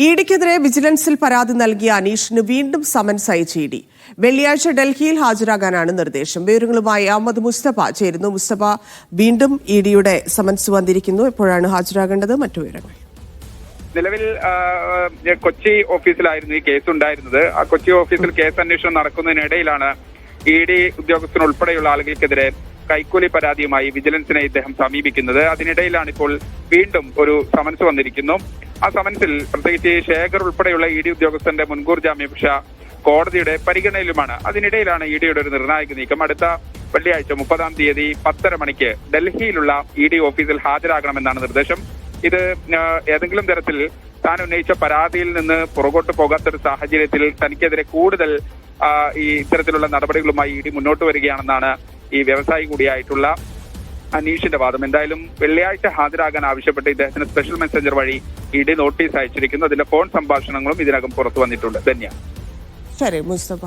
ഇഡിക്കെതിരെ വിജിലൻസിൽ പരാതി നൽകിയ അനീഷിന് വീണ്ടും സമൻസ് അയച്ച് ഇഡി. വെള്ളിയാഴ്ച ഡൽഹിയിൽ ഹാജരാകാനാണ് നിർദ്ദേശം. വിവരങ്ങളുമായി അഹമ്മദ് മുസ്തഫ ചേരുന്നു. മുസ്തഫ, വീണ്ടും ഇഡിയുടെ സമൻസ് വന്നിരിക്കുന്നു. എപ്പോഴാണ് ഹാജരാകേണ്ടത്? മറ്റു വിവരങ്ങൾ. നിലവിൽ കൊച്ചി ഓഫീസിലായിരുന്നു ഈ കേസ് ഉണ്ടായിരുന്നത്. ആ കൊച്ചി ഓഫീസിൽ കേസ് അന്വേഷണം നടക്കുന്നതിനിടയിലാണ് ഇഡി ഉദ്യോഗസ്ഥനുൾപ്പെടെയുള്ള ആളുകൾക്കെതിരെ കൈക്കൂലി പരാതിയുമായി വിജിലൻസിനെ ഇദ്ദേഹം സമീപിക്കുന്നത്. അതിനിടയിലാണ് ഇപ്പോൾ വീണ്ടും ഒരു സമൻസ് വന്നിരിക്കുന്നു. ആ സമൻസിൽ പ്രത്യേകിച്ച് ശേഖർ ഉൾപ്പെടെയുള്ള ഇഡി ഉദ്യോഗസ്ഥന്റെ മുൻകൂർ ജാമ്യാപേക്ഷ കോടതിയുടെ പരിഗണനയിലുമാണ്. അതിനിടയിലാണ് ഇഡിയുടെ ഒരു നിർണായക നീക്കം. അടുത്ത വെള്ളിയാഴ്ച 30-ാം തീയതി 10:30 മണിക്ക് ഡൽഹിയിലുള്ള ഇഡി ഓഫീസിൽ ഹാജരാകണമെന്നാണ് നിർദ്ദേശം. ഇത് ഏതെങ്കിലും തരത്തിൽ താൻ ഉന്നയിച്ച പരാതിയിൽ നിന്ന് പുറകോട്ട് പോകാത്തൊരു സാഹചര്യത്തിൽ തനിക്കെതിരെ കൂടുതൽ ഈ ഇത്തരത്തിലുള്ള നടപടികളുമായി ഇഡി മുന്നോട്ട് വരികയാണെന്നാണ് ഈ വ്യവസായി കൂടിയായിട്ടുള്ള അനീഷിന്റെ വാദം. എന്തായാലും വെള്ളിയാഴ്ച ഹാജരാകാൻ ആവശ്യപ്പെട്ട് ഇദ്ദേഹത്തിന് സ്പെഷ്യൽ മെസ്സഞ്ചർ വഴി ഇഡി നോട്ടീസ് അയച്ചിരിക്കുന്നു. അതിന്റെ ഫോൺ സംഭാഷണങ്ങളും ഇതിനകം പുറത്തു വന്നിട്ടുണ്ട്. ധന്യ. ശരി മുസ്തഫ.